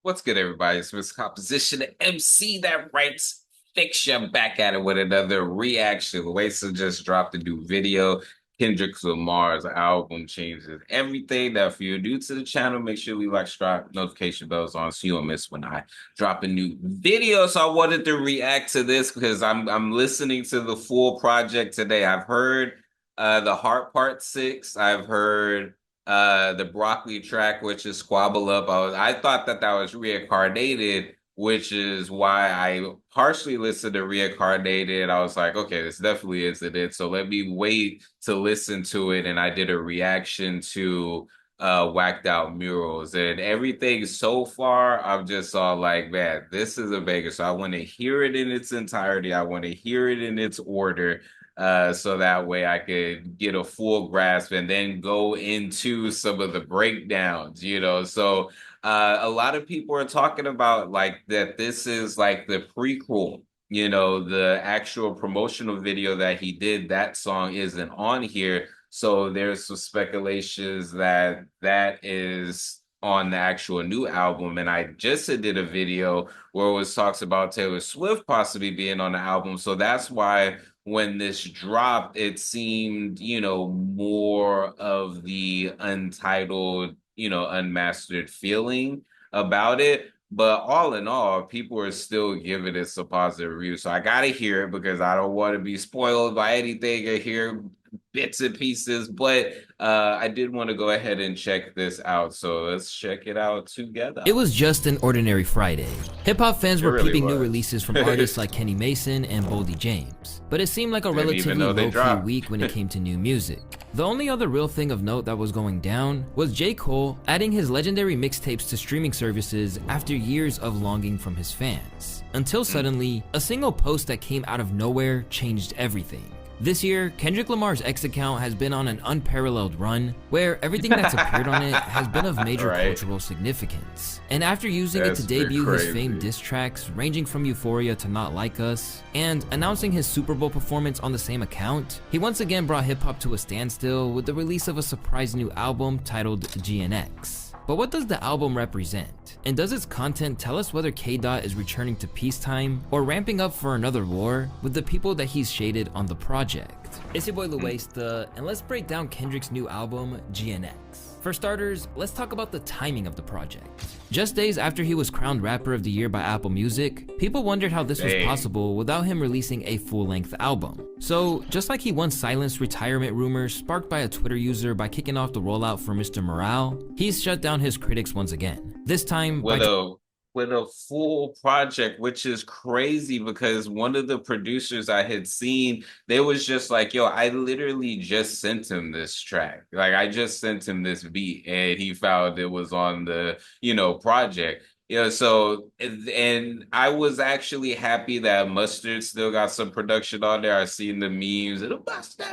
What's good, everybody? It's Mr. Composition, the MC that writes fiction. Back at it with another reaction. Wayson just dropped a new video. Kendrick Lamar's album changes everything. Now, if you're new to the channel, make sure you like, subscribe, notification bells on so you don't miss when I drop a new video. So I wanted to react to this because I'm listening to the full project today. I've heard the Heart Part 6. I've heard the broccoli track, which is Squabble Up. I thought that was reincarnated, which is why I partially listened to reincarnated. I was like, okay, this definitely isn't it. So let me wait to listen to it. And I did a reaction to Whacked Out Murals, and everything so far, I'm just all like, man, this is a banger. So I want to hear it in its entirety. I want to hear it in its order. So that way I could get a full grasp and then go into some of the breakdowns, you know. So a lot of people are talking about like that this is like the prequel, you know, the actual promotional video that he did, that song isn't on here. So there's some speculations that that is on the actual new album. And I just did a video where it was talks about Taylor Swift possibly being on the album. So that's why when this dropped, it seemed, you know, more of the untitled, you know, unmastered feeling about it. But all in all, people are still giving it a positive review. So I gotta hear it because I don't want to be spoiled by anything or hear bits and pieces. But I did want to go ahead and check this out. So let's check it out together. It was just an ordinary Friday. Hip-hop fans were really peeping was. new releases from artists like Kenny Mason and Boldy James. But it seemed like a relatively low-key week when it came to new music. The only other real thing of note that was going down was J. Cole adding his legendary mixtapes to streaming services after years of longing from his fans. Until suddenly, a single post that came out of nowhere changed everything. This year, Kendrick Lamar's X account has been on an unparalleled run, where everything that's appeared on it has been of major cultural significance. And after using it to debut his famed diss tracks, ranging from Euphoria to Not Like Us, and announcing his Super Bowl performance on the same account, he once again brought hip-hop to a standstill with the release of a surprise new album titled GNX. But what does the album represent? And does its content tell us whether K-Dot is returning to peacetime or ramping up for another war with the people that he's shaded on the project? It's your boy Luesta, and let's break down Kendrick's new album, GNX. For starters, let's talk about the timing of the project. Just days after he was crowned Rapper of the Year by Apple Music, people wondered how this was possible without him releasing a full-length album. So, just like he once silenced retirement rumors sparked by a Twitter user by kicking off the rollout for Mr. Morale, he's shut down his critics once again. This time with a full project, which is crazy because one of the producers I had seen, they was just like, yo, I literally just sent him this track. Like I just sent him this beat and he found it was on the, you know, project. You know, so, and I was actually happy that Mustard still got some production on there. I seen the memes and the Mustard,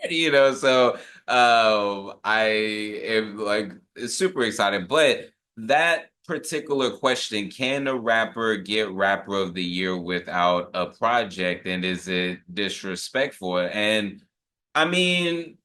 you know, so I am like super excited. But that particular question, can a rapper get Rapper of the Year without a project, and is it disrespectful? And I mean,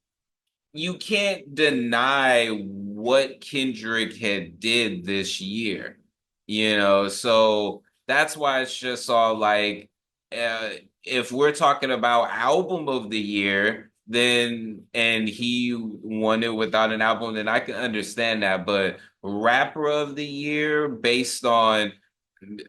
you can't deny what Kendrick had did this year, you know, so that's why it's just all like, if we're talking about album of the year, then and he won it without an album, then I can understand that. But Rapper of the Year based on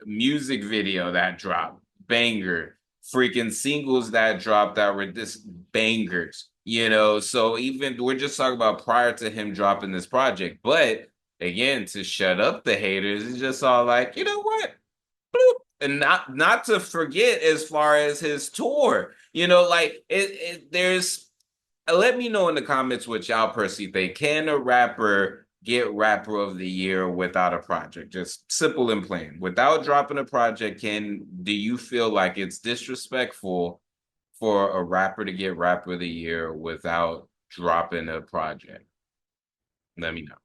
music video that dropped, banger, freaking singles that dropped that were just bangers, you know. So even we're just talking about prior to him dropping this project. But again, to shut up the haters, it's just all like, you know what? Bloop. And not to forget as far as his tour, you know, like there's let me know in the comments what y'all personally think. Can a rapper get Rapper of the Year without a project? Just simple and plain. Without dropping a project, do you feel like it's disrespectful for a rapper to get Rapper of the Year without dropping a project? Let me know.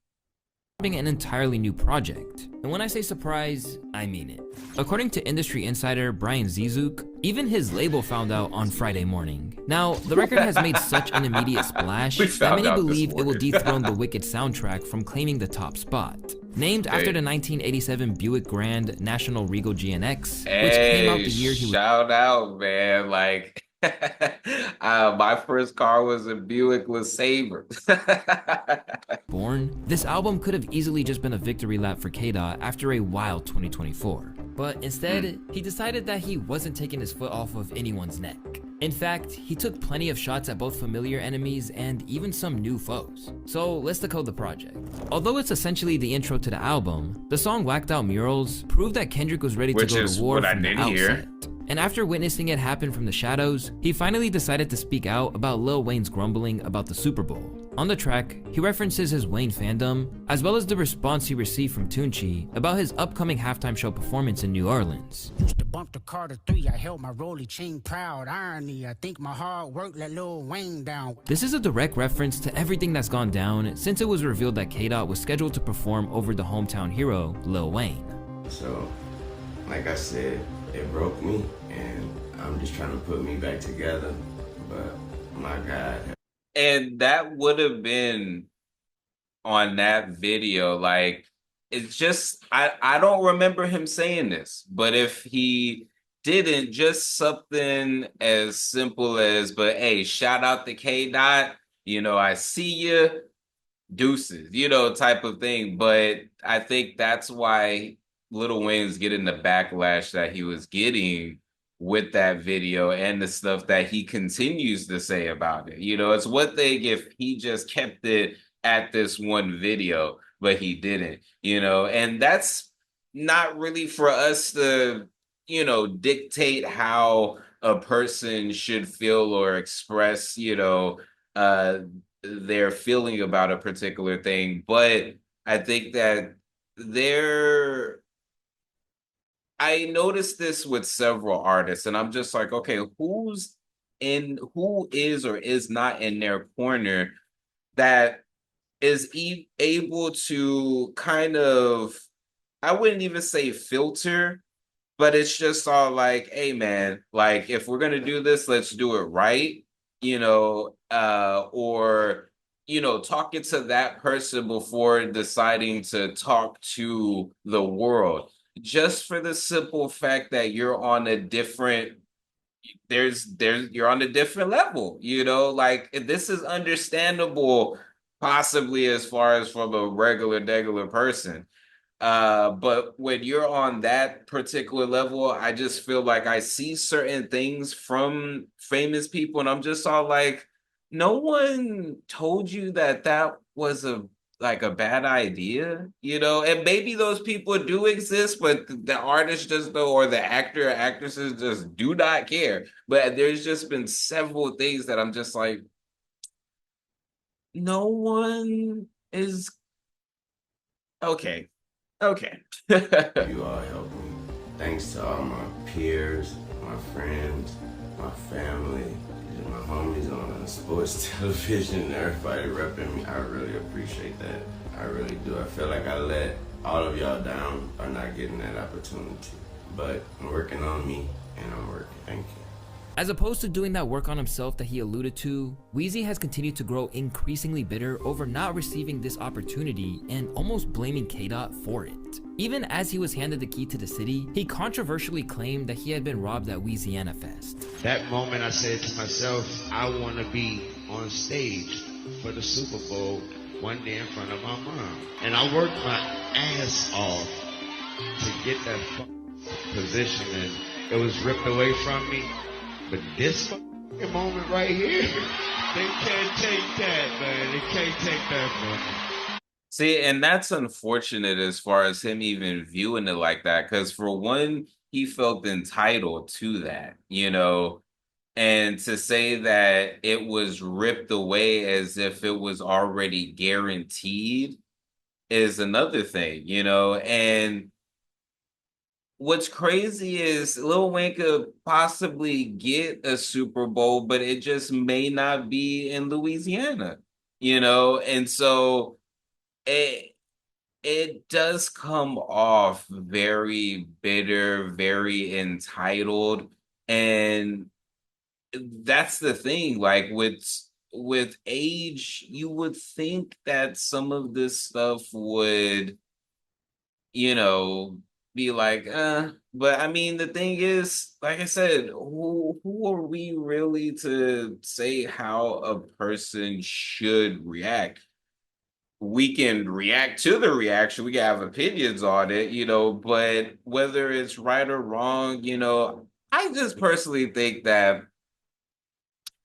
An entirely new project. And when I say surprise, I mean it. According to industry insider Brian Zizuk, even his label found out on Friday morning. Now, the record has made such an immediate splash that many believe it will dethrone the Wicked soundtrack from claiming the top spot. named after the 1987 Buick Grand National Regal GNX, which came out Hey, the year he was shout out, man. Like, my first car was a Buick LeSabre. born. This album could have easily just been a victory lap for K-Dot after a wild 2024. But instead, he decided that he wasn't taking his foot off of anyone's neck. In fact, he took plenty of shots at both familiar enemies and even some new foes. So let's decode the project. Although it's essentially the intro to the album, the song Whacked Out Murals proved that Kendrick was ready to go to war from the outset. And after witnessing it happen from the shadows, he finally decided to speak out about Lil Wayne's grumbling about the Super Bowl. On the track, he references his Wayne fandom, as well as the response he received from Tunchi about his upcoming halftime show performance in New Orleans. Used to bump the Carter 3, I held my rolly chain proud. Irony, I think my hard work let Lil Wayne down. This is a direct reference to everything that's gone down since it was revealed that K-Dot was scheduled to perform over the hometown hero, Lil Wayne. So, like I said, it broke me, and I'm just trying to put me back together, but my God. And that would have been on that video. Like, it's just, I don't remember him saying this, but if he didn't, just something as simple as, but hey, shout out to K-Dot, you know, I see you, deuces, you know, type of thing. But I think that's why Lil Wayne's getting the backlash that he was getting with that video and the stuff that he continues to say about it. You know, it's one thing if he just kept it at this one video, but he didn't, you know, and that's not really for us to, you know, dictate how a person should feel or express, you know, their feeling about a particular thing. But I think that I noticed this with several artists, and I'm just like, okay, who is or is not in their corner that is able to kind of, I wouldn't even say filter, but it's just all like, hey man, like if we're gonna do this, let's do it right, you know, or you know, talking to that person before deciding to talk to the world, just for the simple fact that you're on a different, you're on a different level, you know, like this is understandable, possibly as far as from a regular person. But when you're on that particular level, I just feel like I see certain things from famous people, and I'm just all like, no one told you that that was a like a bad idea, you know? And maybe those people do exist, but the artists just know, or the actor or actresses just do not care. But there's just been several things that I'm just like, no one is okay. Okay. You all help me. Thanks to all my peers, my friends, my family, my homies on sports television, everybody repping me. I really appreciate that. I really do. I feel like I let all of y'all down by not getting that opportunity. But I'm working on me, and I'm working. Thank you. As opposed to doing that work on himself that he alluded to, Weezy has continued to grow increasingly bitter over not receiving this opportunity and almost blaming K-Dot for it. Even as he was handed the key to the city, he controversially claimed that he had been robbed at Weeziana Fest. That moment I said to myself, I want to be on stage for the Super Bowl one day in front of my mom. And I worked my ass off to get that position, and it was ripped away from me. But this moment right here, they can't take that, man. They can't take that from me. See, and that's unfortunate as far as him even viewing it like that, because for one, he felt entitled to that, you know, and to say that it was ripped away as if it was already guaranteed is another thing, you know, and what's crazy is Lil Wayne could possibly get a Super Bowl, but it just may not be in Louisiana, you know? And so it does come off very bitter, very entitled. And that's the thing, like with age, you would think that some of this stuff would you know, be like, but I mean, the thing is, like I said, who are we really to say how a person should react? We can react to the reaction, we can have opinions on it, but whether it's right or wrong, I just personally think that,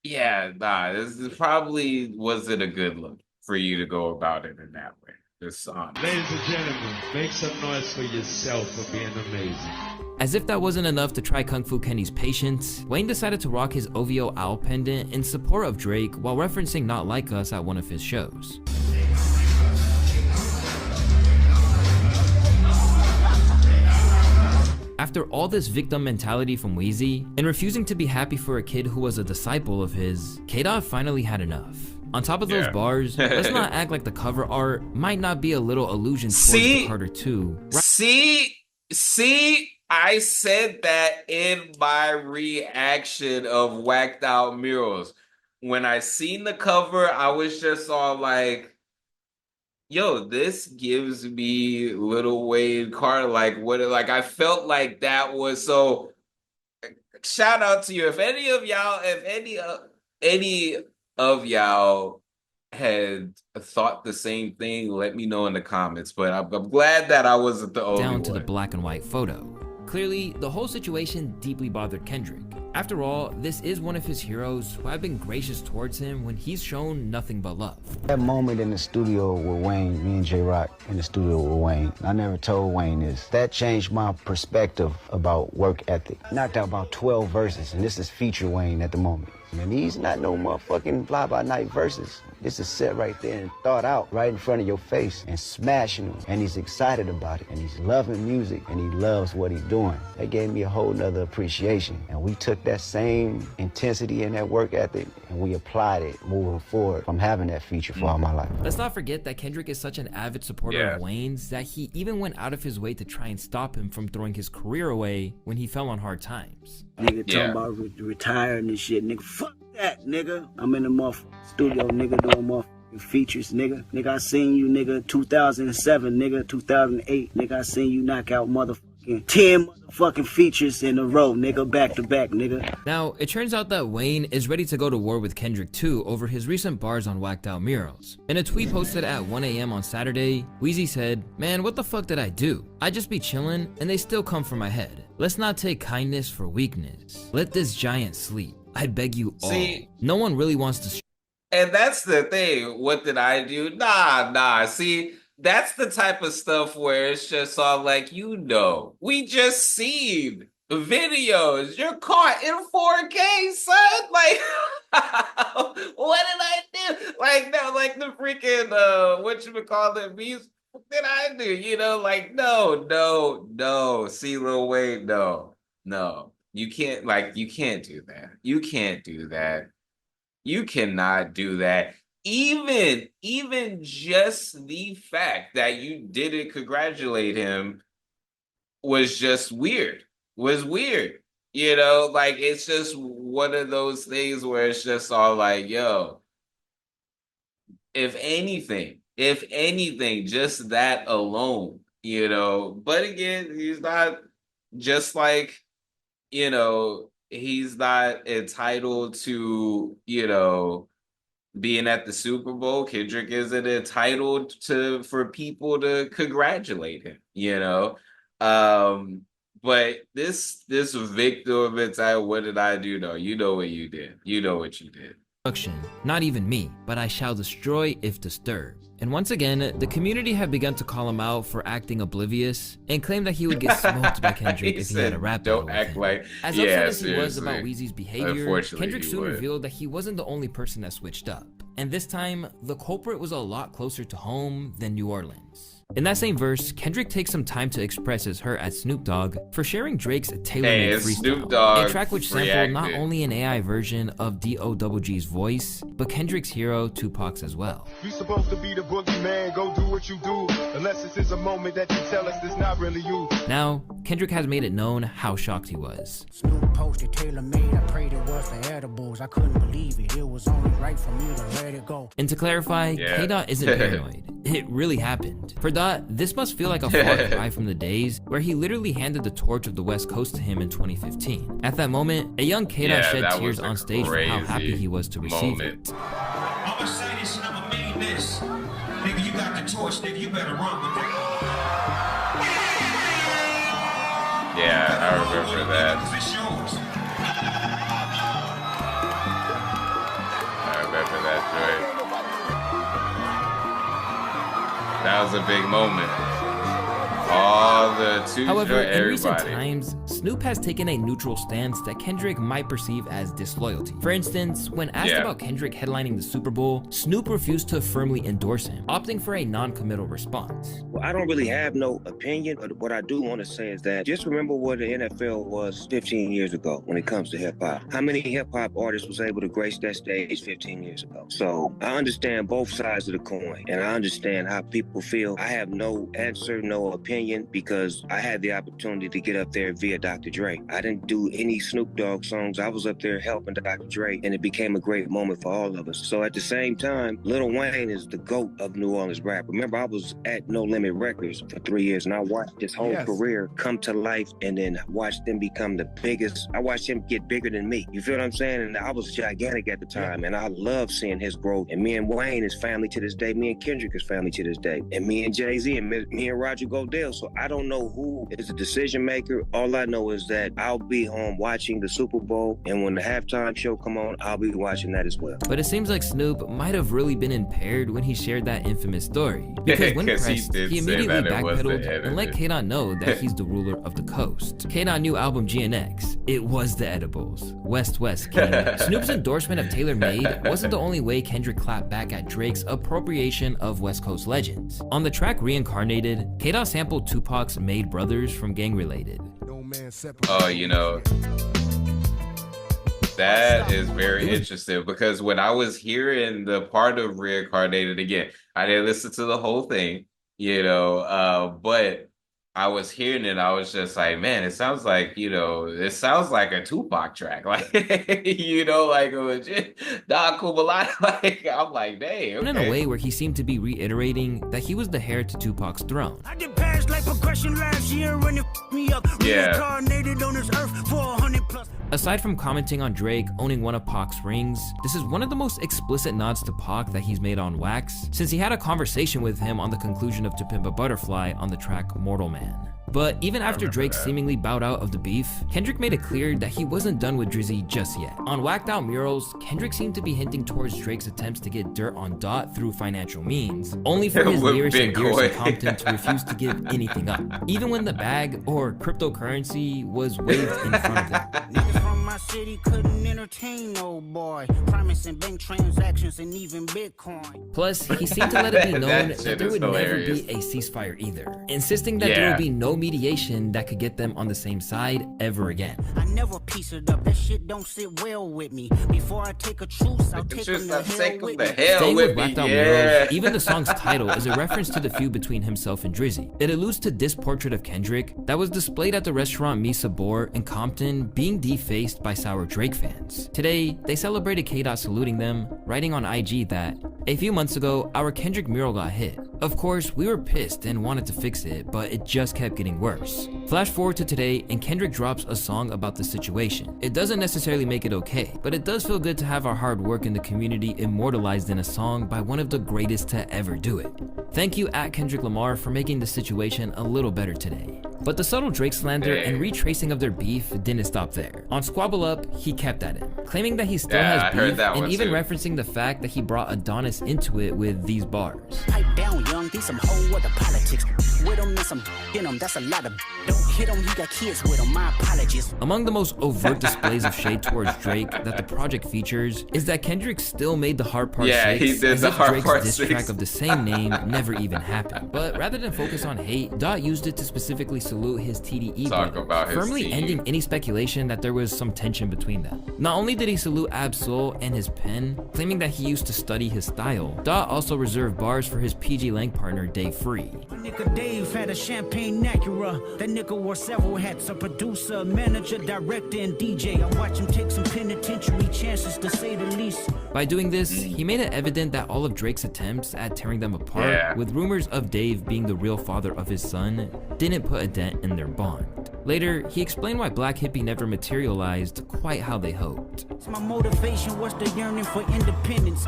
yeah, nah, this probably wasn't a good look for you to go about it in that way. Just honest. Ladies and gentlemen, make some noise for yourself for being amazing. As if that wasn't enough to try Kung Fu Kenny's patience, Wayne decided to rock his OVO owl pendant in support of Drake while referencing Not Like Us at one of his shows. After all this victim mentality from Weezy, and refusing to be happy for a kid who was a disciple of his, K-Dot finally had enough. On top of those bars, let's not act like the cover art might not be a little allusion towards the Carter 2. See, I said that in my reaction of Whacked Out Murals. When I seen the cover, I was just all like, yo, this gives me Lil Wayne Carter. Like, what? Like, I felt like that was so. Shout out to you. If any of y'all had thought the same thing, let me know in the comments. But I'm glad that I wasn't the only one. Down to the black and white photo. Clearly, the whole situation deeply bothered Kendrick. After all, this is one of his heroes who have been gracious towards him when he's shown nothing but love. That moment in the studio with Wayne, me and J-Rock in the studio with Wayne, I never told Wayne this. That changed my perspective about work ethic. Knocked out about 12 verses, and this is feature Wayne at the moment. And these not no motherfucking fly-by-night verses. This is set right there and thought out right in front of your face and smashing them. And he's excited about it, and he's loving music, and he loves what he's doing. That gave me a whole nother appreciation. And we took that same intensity and that work ethic, and we applied it moving forward from having that feature for all my life. Let's not forget that Kendrick is such an avid supporter of Wayne's that he even went out of his way to try and stop him from throwing his career away when he fell on hard times. Nigga talking about retiring and shit, nigga. Fuck that, nigga. I'm in the motherfucking studio, nigga, doing motherfucking features, nigga. Nigga, I seen you, nigga, 2007, nigga, 2008. Nigga, I seen you knock out motherfucking 10 motherfucking features in a row, nigga, back to back, nigga. Now, it turns out that Wayne is ready to go to war with Kendrick too over his recent bars on Whacked Out Murals. In a tweet posted at 1 a.m. on Saturday, Weezy said, "Man, what the fuck did I do? I just be chillin' and they still come for my head. Let's not take kindness for weakness. Let this giant sleep. I beg you all." See, no one really wants to. And that's the thing. What did I do? Nah. See, that's the type of stuff where it's just all like, we just seen videos. You're caught in 4K, son. Like, what did I do? Like, no, like the freaking, whatchamacallit, memes. What did I do? Like, no. See, Lil Wayne, no. You can't do that. You can't do that. You cannot do that. Even just the fact that you didn't congratulate him was just weird. Like, it's just one of those things where it's just all like, yo, if anything, just that alone, but again, he's not just like, he's not entitled to, being at the Super Bowl. Kendrick isn't entitled for people to congratulate him, but this victim mentality, what did I do? No, you know what you did. You know what you did. Not even me, but I shall destroy if disturbed. And once again, the community have begun to call him out for acting oblivious and claim that he would get smoked by Kendrick if he had a rap battle with him. As upset as he was about Weezy's behavior, Kendrick soon revealed that he wasn't the only person that switched up. And this time, the culprit was a lot closer to home than New Orleans. In that same verse, Kendrick takes some time to express his hurt at Snoop Dogg for sharing Drake's tailor-made freestyle, a track which sampled not only an AI version of D.O.G.'s voice, but Kendrick's hero Tupac's as well. You supposed to be the boogeyman, go do what you do, unless this is a moment that you tell us it's not really you. Now, Kendrick has made it known how shocked he was. Snoop posted tailor-made, I prayed it was the edibles. I couldn't believe it, it was only right for me to let it go. And to clarify, K-Dot isn't paranoid. It really happened. For Dot, this must feel like a far cry from the days where he literally handed the torch of the West Coast to him in 2015. At that moment, a young K-Dot shed tears on stage for how happy he was to receive it. I'ma say this and I'ma mean this. Nigga, you got the torch, nigga, you better run with it. Yeah, I remember that. It's yours. I remember that joint. That was a big moment. All the two. However, in recent times, Snoop has taken a neutral stance that Kendrick might perceive as disloyalty. For instance, when asked about Kendrick headlining the Super Bowl, Snoop refused to firmly endorse him, opting for a non-committal response. Well, I don't really have no opinion, but what I do want to say is that just remember what the NFL was 15 years ago when it comes to hip-hop. How many hip-hop artists was able to grace that stage 15 years ago? So I understand both sides of the coin, and I understand how people feel. I have no answer, no opinion, because I had the opportunity to get up there via Dr. Dre. I didn't do any Snoop Dogg songs. I was up there helping Dr. Dre, and it became a great moment for all of us. So at the same time, Lil Wayne is the GOAT of New Orleans rap. Remember, I was at No Limit Records for 3 years, and I watched his whole career come to life and then watched them become the biggest. I watched him get bigger than me. You feel what I'm saying? And I was gigantic at the time, and I love seeing his growth. And me and Wayne is family to this day. Me and Kendrick is family to this day. And me and Jay-Z and me and Roger Goodell. So I don't know who is the decision maker. All I know is that I'll be home watching the Super Bowl, and when the halftime show come on, I'll be watching that as well. But it seems like Snoop might have really been impaired when he shared that infamous story. Because when pressed, he immediately backpedaled and let K-Dot know that he's the ruler of the coast. K-Dot new album GNX, it was the edibles. West West King. Snoop's endorsement of Taylor Made wasn't the only way Kendrick clapped back at Drake's appropriation of West Coast legends. On the track Reincarnated, K-Dot sampled Tupac's Made Brothers from Gang Related. Oh, you know, that is very interesting, because when I was hearing the part of Reincarnated, again, I didn't listen to the whole thing, you know, but I was hearing it, I was just like, man, it sounds like, you know, it sounds like a Tupac track, like, you know, like a legit Don Kumalai, like, I'm like, dang, okay. In a way where he seemed to be reiterating that he was the heir to Tupac's throne. I did past like progression last year when it me up. Reincarnated on this earth for 100+. Aside from commenting on Drake owning one of Pac's rings, this is one of the most explicit nods to Pac that he's made on Wax, since he had a conversation with him on the conclusion of To Pimp a Butterfly on the track Mortal Man. But even after Drake seemingly bowed out of the beef, Kendrick made it clear that he wasn't done with Drizzy just yet. On Whacked Out Murals, Kendrick seemed to be hinting towards Drake's attempts to get dirt on Dot through financial means, only for his nearest and dearest in Compton to refuse to give anything up, even when the bag, or cryptocurrency, was waved in front of them. Niggas from my city couldn't entertain no boy, promising bank transactions and even Bitcoin. Plus, he seemed to let it be known that there would never be a ceasefire either, insisting that there would be no mediation that could get them on the same side ever again. I never piece it up, that shit don't sit well with me. Before I take a truce, I'll take them to hell with me. Staying with Whacked Out Murals, even the song's title is a reference to the feud between himself and Drizzy. It alludes to this portrait of Kendrick that was displayed at the restaurant Misa Bor in Compton being defaced by sour Drake fans. Today, they celebrated K-Dot saluting them, writing on IG that, a few months ago, our Kendrick mural got hit. Of course, we were pissed and wanted to fix it, but it just kept getting worse. Flash forward to today, and Kendrick drops a song about the situation. It doesn't necessarily make it okay, but it does feel good to have our hard work in the community immortalized in a song by one of the greatest to ever do it. Thank you at Kendrick Lamar for making the situation a little better today. But the subtle Drake slander and retracing of their beef didn't stop there. On Squabble Up, he kept at him, claiming that he still has beef, and even referencing the fact that he brought Adonis into it with these bars. Pipe down, young, these some whole other politics. With him and some in him, that's a lot of don't hit him, he got kids with him, my apologies. Among the most overt displays of shade towards Drake that the project features is that Kendrick still made the Hard Part 6 he did as the if Hard Drake's Part diss 6. track of the same name never even happened. But rather than focus on hate, Dot used it to specifically salute his TDE brother, firmly ending any speculation that there was some tension between them. Not only did he salute Ab-Soul and his pen, claiming that he used to study his style, Dot also reserved bars for his PG Lang partner Dave Free. My nigga Dave had a champagne Acura. That nigga wore several hats, a producer, manager, director, and DJ. I watch him take some penitentiary chances, to say the least. By doing this, he made it evident that all of Drake's attempts at tearing them apart, with rumors of Dave being the real father of his son, didn't put a dent in their bond. Later, he explained why Black Hippie never materialized quite how they hoped. My motivation was the yearning for independence.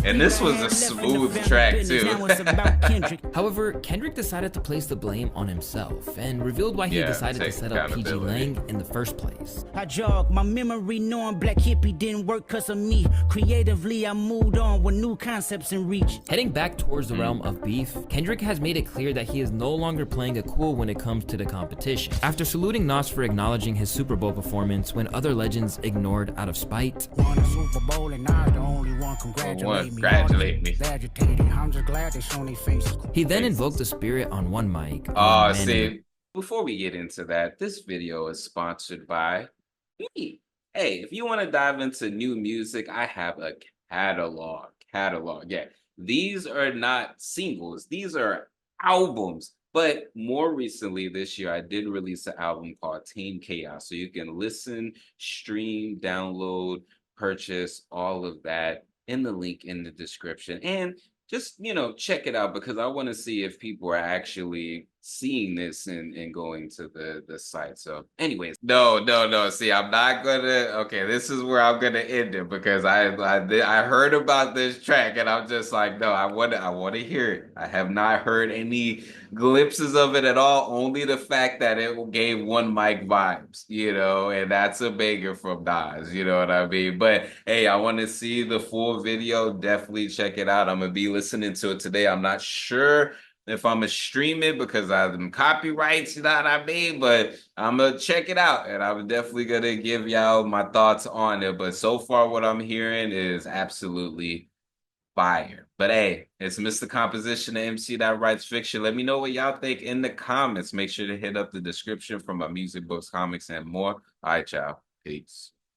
And this was a smooth track too. However, Kendrick decided to place the blame on himself and revealed why he decided to set up PG Lang in the first place. I jog my memory knowing Black Hippie didn't work cause of me. Creatively, I moved on with new concepts in reach. Heading back towards the realm of beef, Kendrick has made it clear that he is no longer playing it cool when it comes to the competition. After saluting Nas for acknowledging his Super Bowl performance when other legends ignored out of spite, won a Super Bowl and I the only one congratulate me. I'm just glad they shown their faces. He then invoked the spirit on one mic. See, before we get into that, this video is sponsored by me. Hey, if you want to dive into new music, I have a catalog. Yeah, these are not singles, these are albums. But more recently this year, I did release an album called Tame Chaos. So you can listen, stream, download, purchase, all of that in the link in the description. And just, check it out because I want to see if people are actually seeing this and going to the site. So anyways, no. See, I'm not gonna, okay, this is where I'm gonna end it because I heard about this track and I'm just like, no, I want to hear it. I have not heard any glimpses of it at all. Only the fact that it gave One Mic vibes, and that's a banger from Nas, you know what I mean? But hey, I want to see the full video. Definitely check it out. I'm gonna be listening to it today. I'm not sure if I'm gonna stream it because I have them copyrights, you know what I mean? But I'm gonna check it out and I'm definitely gonna give y'all my thoughts on it. But so far what I'm hearing is absolutely fire. But hey, it's Mr. Composition, the MC that writes fiction. Let me know what y'all think in the comments. Make sure to hit up the description for my music, books, comics, and more. All right, y'all. Peace.